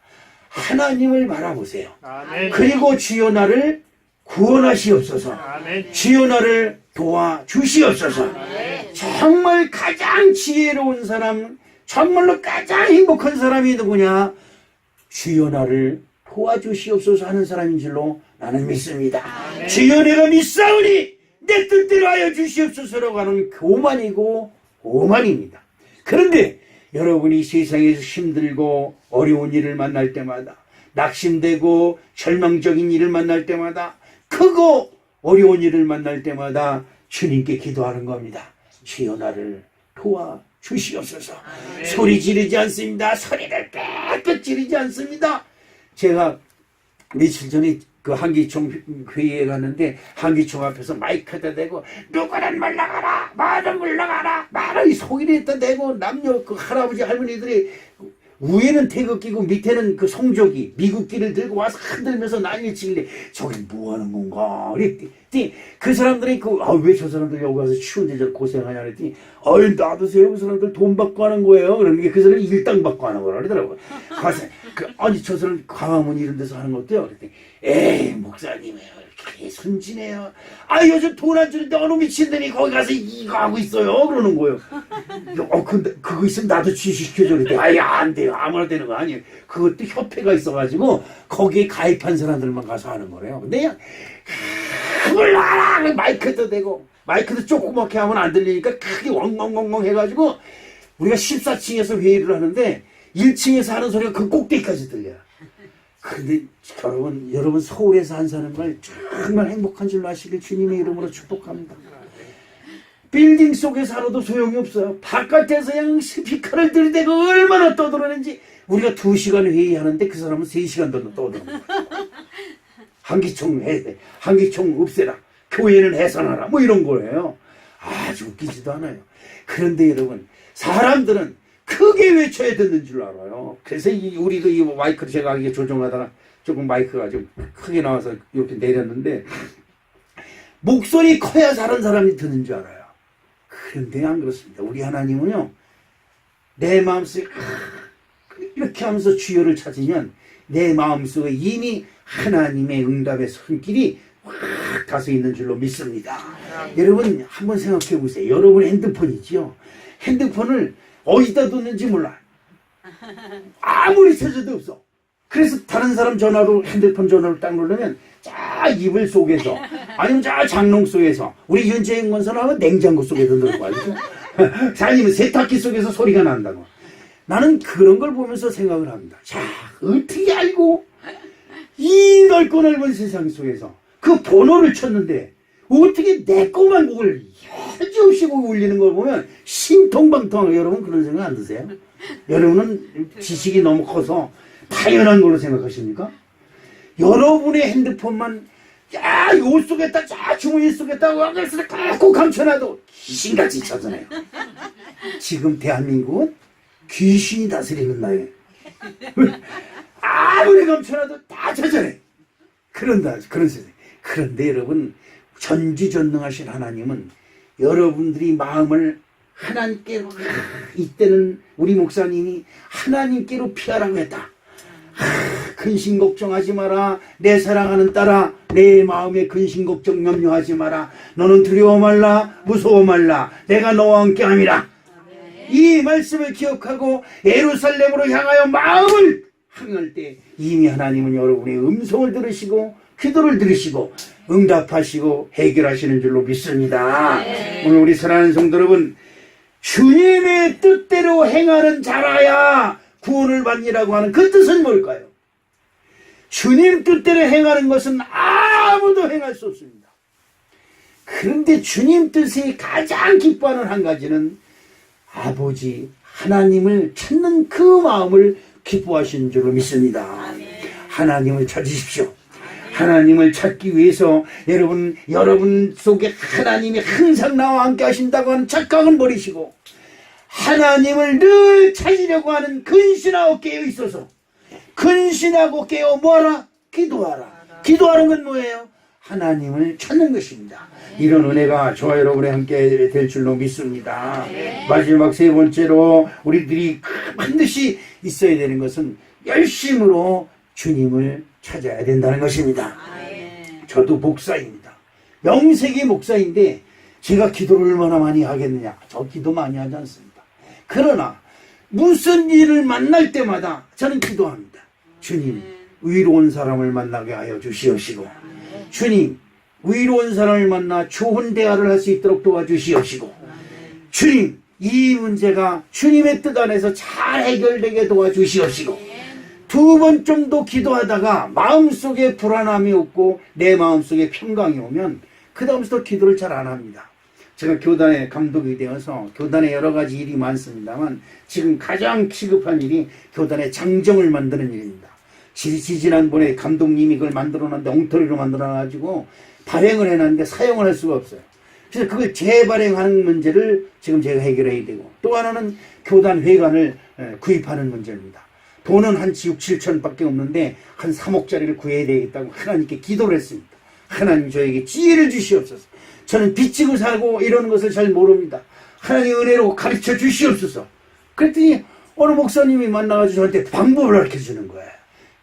하나님을 바라보세요. 아멘. 그리고 주여 나를 구원하시옵소서. 아멘. 주여 나를 도와주시옵소서. 정말 가장 지혜로운 사람, 정말로 가장 행복한 사람이 누구냐? 주여 나를 도와주시옵소서 하는 사람인 줄로 나는 믿습니다. 주여 내가 믿사오니 내 뜻대로 하여 주시옵소서라고 하는 오만이고 오만입니다. 그런데 여러분이 세상에서 힘들고 어려운 일을 만날 때마다 낙심되고 절망적인 일을 만날 때마다 크고 어려운 일을 만날 때마다 주님께 기도하는 겁니다. 주여 나를 도와주시옵소서. 소리 지르지 않습니다. 소리를 깨끗 지르지 않습니다. 제가 며칠 전에 그 한기총 회의에 갔는데 한기총 앞에서 마이크에다 대고 누구는 물러가라 말은 물러가라 말은 소리에다 대고 남녀 그 할아버지 할머니들이 위에는 태극기고 밑에는 그 성조기 미국기를 들고 와서 흔들면서 난리치길래 저기 뭐하는 건가 그랬더니 그 사람들이 왜 저 사람들 여기 와서 추운데 저 고생하냐 그랬더니 놔두세요 그 사람들 돈 받고 하는 거예요. 그러니까 그 사람이 일당 받고 하는 거라 그러더라고요. 가서 아니 저 사람 광화문 이런 데서 하는 거 어때요? 그랬더니 에이 목사님이에요. 이렇게 순진해요. 요즘 돈 안 주는데 어느 미친놈이 거기 가서 이거 하고 있어요. 그러는 거예요. 근데 그거 있으면 나도 취직시켜줘. 그랬더니 안 돼요. 아무나 되는 거 아니에요. 그것도 협회가 있어가지고 거기에 가입한 사람들만 가서 하는 거래요. 근데 그냥 물러가라 마이크도 대고 마이크도 조그맣게 하면 안 들리니까 크게 엉엉엉엉 해가지고 우리가 14층에서 회의를 하는데 1층에서 하는 소리가 그 꼭대기까지 들려요. 그런데 여러분 서울에서 한 사는 걸 정말 행복한 줄로 아시길 주님의 이름으로 축복합니다. 빌딩 속에 살아도 소용이 없어요. 바깥에서 그냥 스피커를 들이대고 얼마나 떠들었는지 우리가 2시간 회의하는데 그 사람은 3시간 더 떠드는 거예요. 한기총 없애라. 교회는 해산하라. 뭐 이런 거예요. 아주 웃기지도 않아요. 그런데 여러분 사람들은 크게 외쳐야 듣는 줄 알아요. 그래서 우리도 이 마이크를 제가 이게 조정하다가 조금 마이크가 좀 크게 나와서 이렇게 내렸는데 목소리 커야 다른 사람이 듣는 줄 알아요. 그런데 안 그렇습니다. 우리 하나님은요 내 마음속에 이렇게 하면서 주여를 찾으면 내 마음속에 이미 하나님의 응답의 손길이 확 가서 있는 줄로 믿습니다. 여러분 한번 생각해 보세요. 여러분의 핸드폰이지요. 핸드폰을 어디다 뒀는지 몰라. 아무리 찾아도 없어. 그래서 다른 사람 전화로 핸드폰 전화를 딱 누르면 자 이불 속에서 아니면 자 장롱 속에서 우리 윤재인 권사는 냉장고 속에서 넣고 알죠? 아니면 세탁기 속에서 소리가 난다고. 나는 그런 걸 보면서 생각을 합니다. 자 어떻게 알고 이 넓고 넓은 세상 속에서 그 번호를 쳤는데 어떻게 내 것만 곡을 여지없이 울리는 걸 보면 신통방통하고 여러분 그런 생각 안 드세요? 여러분은 지식이 너무 커서 당연한 걸로 생각하십니까? 여러분의 핸드폰만 옷 속에다 주머니 속에다 와글스를 꼭 감춰놔도 귀신같이 찾아내요. 지금 대한민국은 귀신이 다스리는 나라예요. 아무리 감춰놔도 다 찾아내. 그런 세상. 그런데 여러분 전지전능하신 하나님은 여러분들이 마음을 하나님께로 이때는 우리 목사님이 하나님께로 피하라고 했다. 근심 걱정하지 마라. 내 사랑하는 딸아, 내 마음에 근심 걱정 염려하지 마라. 너는 두려워 말라. 무서워 말라. 내가 너와 함께 함이라. 이 말씀을 기억하고 예루살렘으로 향하여 마음을 향할 때 이미 하나님은 여러분의 음성을 들으시고 기도를 들으시고 응답하시고 해결하시는 줄로 믿습니다. 오늘 우리 사랑하는 성도 여러분, 주님의 뜻대로 행하는 자라야 구원을 받으라고 하는 그 뜻은 뭘까요? 주님 뜻대로 행하는 것은 아무도 행할 수 없습니다. 그런데 주님 뜻이 가장 기뻐하는 한 가지는 아버지 하나님을 찾는 그 마음을 기뻐하시는 줄로 믿습니다. 하나님을 찾으십시오. 하나님을 찾기 위해서 여러분 속에 하나님이 항상 나와 함께 하신다고 하는 착각은 버리시고 하나님을 늘 찾으려고 하는 근신하고 깨어 있어서 근신하고 깨어 뭐하라? 기도하라. 기도하는 건 뭐예요? 하나님을 찾는 것입니다. 이런 은혜가 저와 여러분의 함께 될 줄로 믿습니다. 마지막 세 번째로 우리들이 반드시 있어야 되는 것은 열심으로 주님을 찾아야 된다는 것입니다. 저도 목사입니다. 영세기 목사인데 제가 기도를 얼마나 많이 하겠느냐? 저 기도 많이 하지 않습니다. 그러나 무슨 일을 만날 때마다 저는 기도합니다. 주님, 의로운 사람을 만나게 하여 주시옵시고 주님, 의로운 사람을 만나 좋은 대화를 할 수 있도록 도와주시옵시고 주님, 이 문제가 주님의 뜻 안에서 잘 해결되게 도와주시옵시고 두 번 정도 기도하다가 마음속에 불안함이 없고 내 마음속에 평강이 오면 그 다음부터 기도를 잘 안 합니다. 제가 교단의 감독이 되어서 교단에 여러 가지 일이 많습니다만 지금 가장 시급한 일이 교단의 장정을 만드는 일입니다. 지지난번에 감독님이 그걸 만들어놨는데 엉터리로 만들어놔가지고 발행을 해놨는데 사용을 할 수가 없어요. 그래서 그걸 재발행하는 문제를 지금 제가 해결해야 되고 또 하나는 교단 회관을 구입하는 문제입니다. 돈은 한 6, 7천 밖에 없는데 한 3억짜리를 구해야 되겠다고 하나님께 기도를 했습니다. 하나님 저에게 지혜를 주시옵소서. 저는 빚지고 살고 이러는 것을 잘 모릅니다. 하나님 은혜로 가르쳐 주시옵소서. 그랬더니 어느 목사님이 만나가지고 저한테 방법을 가르쳐 주는 거예요.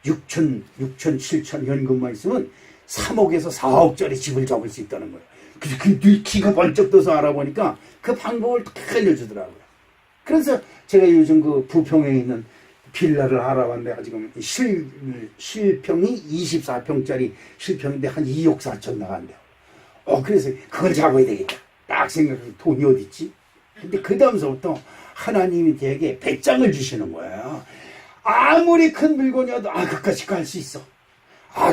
6천, 7천 현금만 있으면 3억에서 4억짜리 집을 잡을 수 있다는 거예요. 그래서 그 기가 번쩍 떠서 알아보니까 그 방법을 다 알려주더라고요. 그래서 제가 요즘 그 부평에 있는 빌라를 알아봤는데 지금 실평이 24평짜리 실평인데 한 2억 4천 나간대요. 그래서 그걸 잡아야 되겠다. 딱 생각해서 돈이 어딨지? 근데 그 다음서부터 하나님이 되게 배짱을 주시는 거예요. 아무리 큰 물건이어도 그까짓 거 할 수 있어.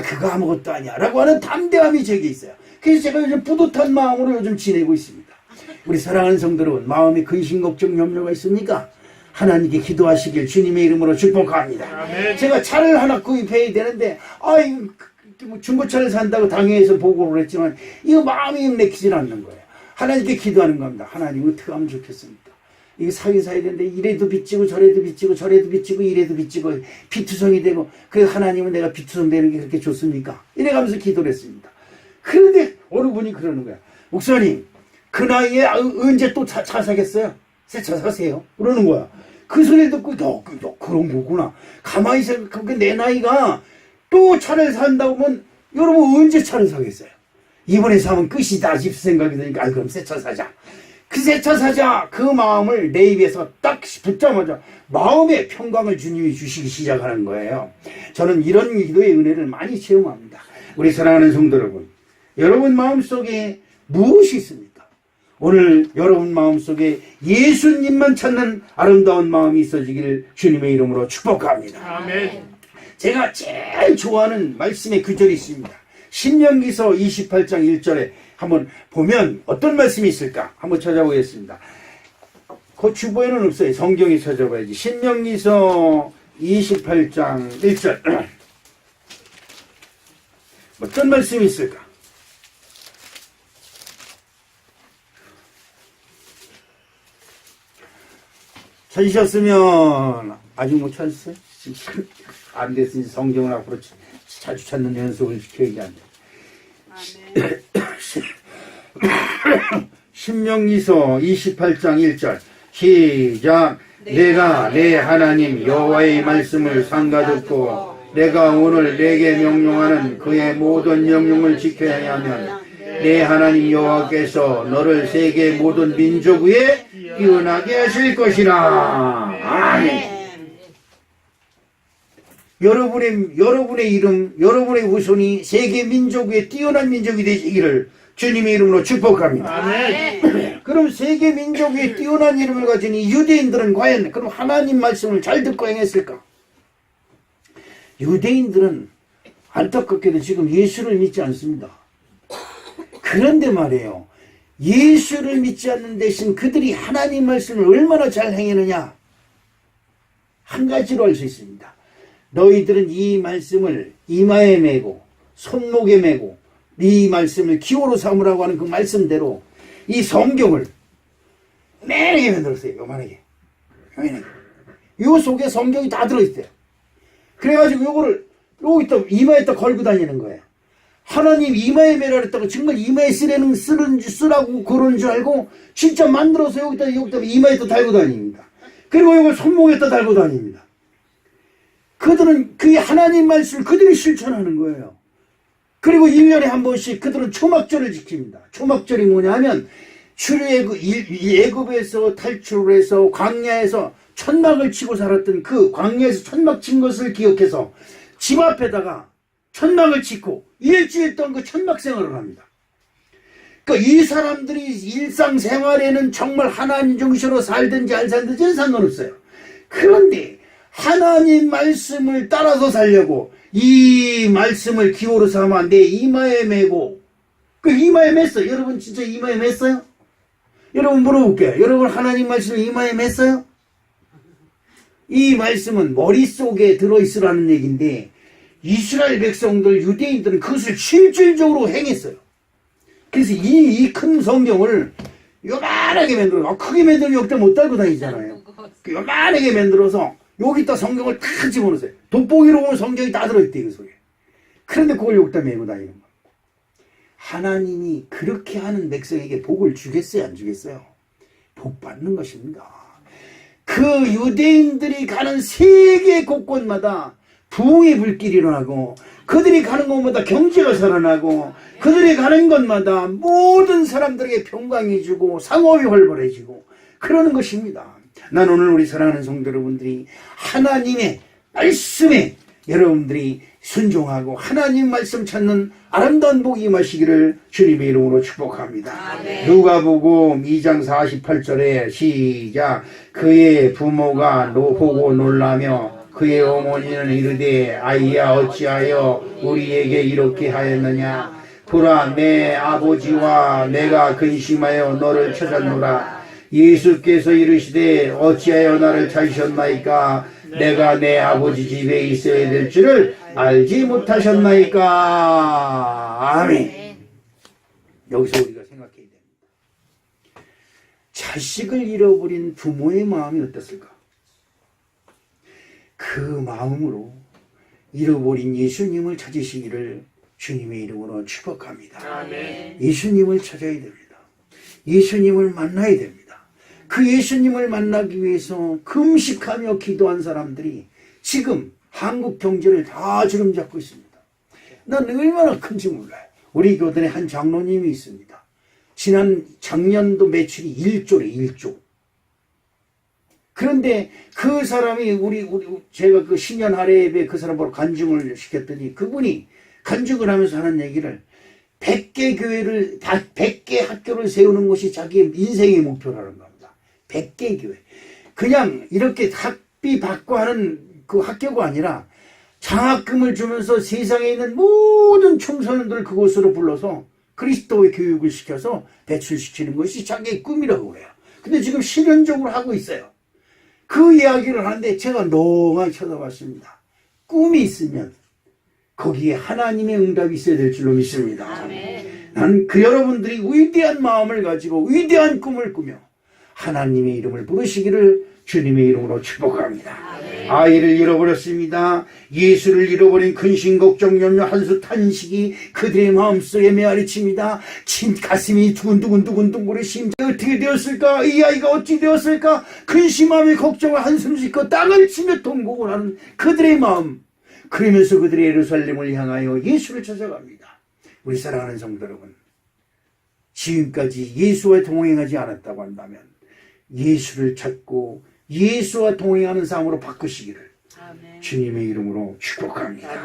그거 아무것도 아니야. 라고 하는 담대함이 제게 있어요. 그래서 제가 요즘 뿌듯한 마음으로 요즘 지내고 있습니다. 우리 사랑하는 성도 여러분, 마음에 근심 걱정 염려가 있습니까? 하나님께 기도하시길 주님의 이름으로 축복합니다. 아멘. 제가 차를 하나 구입해야 되는데 중고차를 산다고 당회에서 보고를 했지만 이거 마음이 내키질 않는 거예요. 하나님께 기도하는 겁니다. 하나님 어떻게 하면 좋겠습니까? 이거 사야 되는데 이래도 빚지고 저래도 빚지고 저래도 빚지고 이래도 빚지고 비투성이 되고 그래서 하나님은 내가 비투성 되는 게 그렇게 좋습니까? 이래가면서 기도를 했습니다. 그런데 어느 분이 그러는 거야. 목사님, 그 나이에 언제 또 차 사겠어요? 새 차 사세요. 그러는 거야. 그 소리를 듣고 그런 거구나. 가만히 생각하면 내 나이가 또 차를 산다고 하면 여러분 언제 차를 사겠어요? 이번에 사면 끝이다 싶은 생각이 드니까 그럼 새 차 사자. 그 새 차 사자. 그 마음을 내 입에서 딱 붙자마자 마음의 평강을 주님이 주시기 시작하는 거예요. 저는 이런 기도의 은혜를 많이 체험합니다. 우리 사랑하는 성도 여러분, 여러분 마음속에 무엇이 있습니까? 오늘 여러분 마음속에 예수님만 찾는 아름다운 마음이 있어지기를 주님의 이름으로 축복합니다. 아멘. 제가 제일 좋아하는 말씀의 구절이 있습니다. 신명기서 28장 1절에 한번 보면 어떤 말씀이 있을까? 한번 찾아보겠습니다. 그 주보에는 없어요. 성경에 찾아봐야지. 신명기서 28장 1절 어떤 말씀이 있을까? 찾으셨으면 아직 못 찾았어요? 안 됐으니 성경을 앞으로 자주 찾는 연습을 시켜야지 안 돼. 신명기서 28장 1절 시작. 내가 내 하나님 여호와의 말씀을 삼가듣고 내가 오늘 내게 명령하는 그의 모든 명령을 지켜야 하면 내 하나님 여호와께서 너를 세계 모든 민족 위에 뛰어나게 하실 것이라. 아멘. 여러분의 이름, 여러분의 후손이 세계 민족 위에 뛰어난 민족이 되시기를 주님의 이름으로 축복합니다. 아멘. 그럼 세계 민족 위에 뛰어난 이름을 가진 이 유대인들은 과연 그럼 하나님 말씀을 잘 듣고 행했을까? 유대인들은 안타깝게도 지금 예수를 믿지 않습니다. 그런데 말이에요. 예수를 믿지 않는 대신 그들이 하나님 말씀을 얼마나 잘 행했느냐? 한 가지로 알 수 있습니다. 너희들은 이 말씀을 이마에 메고 손목에 메고 이 말씀을 기호로 삼으라고 하는 그 말씀대로 이 성경을 매너게 만들었어요. 요만하게. 요 속에 성경이 다 들어있어요. 그래가지고 요거를 여기다 이마에다 걸고 다니는 거예요. 하나님 이마에 매라 그랬다고 정말 이마에 쓰라고 그러는 줄 알고 진짜 만들어서 여기다 이마에다 달고 다닙니다. 그리고 이걸 손목에다 달고 다닙니다. 그들은 그 하나님 말씀을 그들이 실천하는 거예요. 그리고 1년에 한 번씩 그들은 초막절을 지킵니다. 초막절이 뭐냐 하면 애굽에서 탈출을 해서 광야에서 천막을 치고 살았던 그 광야에서 천막 친 것을 기억해서 집 앞에다가 천막을 치고 일주일 동안 그 천막 생활을 합니다. 그러니까 이 사람들이 일상생활에는 정말 하나님 정신으로 살든지 안 살든지 상관없어요. 그런데 하나님 말씀을 따라서 살려고 이 말씀을 기호로 삼아 내 이마에 메고 그 이마에 맸어요. 여러분 진짜 이마에 맸어요? 여러분 물어볼게요. 여러분 하나님 말씀을 이마에 맸어요? 이 말씀은 머릿속에 들어있으라는 얘기인데 이스라엘 백성들 유대인들은 그것을 실질적으로 행했어요. 그래서 이 큰 성경을 요만하게 만들어서 크게 만들면 여기다 못 달고 다니잖아요. 요만하게 만들어서 여기다 성경을 다 집어넣었어요. 돋보기로 보면 성경이 다 들어있대 그 속에. 그런데 그걸 여기다 메고 다니는 거예요. 하나님이 그렇게 하는 백성에게 복을 주겠어요 안 주겠어요? 복 받는 것입니다. 그 유대인들이 가는 세계 곳곳마다 부흥의 불길이 일어나고 그들이 가는 곳마다 경제가 살아나고 그들이 가는 곳마다 모든 사람들에게 평강이 주고 상업이 활발해지고 그러는 것입니다. 난 오늘 우리 사랑하는 성도 여러분들이 하나님의 말씀에 여러분들이 순종하고 하나님 말씀 찾는 아름다운 복이 임하시기를 주님의 이름으로 축복합니다. 누가복음 2장 48절에 시작. 그의 부모가 보고 놀라며 그의 어머니는 이르되 아이야 어찌하여 우리에게 이렇게 하였느냐. 보라 내 아버지와 내가 근심하여 너를 찾았노라. 예수께서 이르시되 어찌하여 나를 찾으셨나이까. 내가 내 아버지 집에 있어야 될 줄을 알지 못하셨나이까. 아멘. 여기서 우리가 생각해야 됩니다. 자식을 잃어버린 부모의 마음이 어땠을까? 그 마음으로 잃어버린 예수님을 찾으시기를 주님의 이름으로 축복합니다. 아멘. 예수님을 찾아야 됩니다. 예수님을 만나야 됩니다. 그 예수님을 만나기 위해서 금식하며 기도한 사람들이 지금 한국 경제를 다 주름잡고 있습니다. 난 얼마나 큰지 몰라요. 우리 교단에 한 장로님이 있습니다. 작년도 매출이 1조래 1조. 그런데 그 사람이 제가 그 신년 할애 예배 그 사람 보러 간증을 시켰더니 그분이 간증을 하면서 하는 얘기를 100개 학교를 세우는 것이 자기의 인생의 목표라는 겁니다. 100개 교회. 그냥 이렇게 학비 받고 하는 그 학교가 아니라 장학금을 주면서 세상에 있는 모든 청소년들을 그곳으로 불러서 그리스도의 교육을 시켜서 배출시키는 것이 자기의 꿈이라고 그래요. 근데 지금 실현적으로 하고 있어요. 그 이야기를 하는데 제가 멍하니 쳐다봤습니다. 꿈이 있으면 거기에 하나님의 응답이 있어야 될 줄로 믿습니다. 나는 여러분들이 위대한 마음을 가지고 위대한 꿈을 꾸며 하나님의 이름을 부르시기를 주님의 이름으로 축복합니다. 아이를 잃어버렸습니다. 예수를 잃어버린 근심, 걱정, 염려, 한수, 탄식이 그들의 마음속에 메아리칩니다. 가슴이 두근두근두근두근거리 심장이 어떻게 되었을까? 이 아이가 어찌 되었을까? 근심하며 걱정을 한숨 짓고 땅을 치며 통곡을 하는 그들의 마음. 그러면서 그들이 예루살렘을 향하여 예수를 찾아갑니다. 우리 사랑하는 성도 여러분, 지금까지 예수와 동행하지 않았다고 한다면 예수를 찾고 예수와 동행하는 삶으로 바꾸시기를 주님의 이름으로 축복합니다.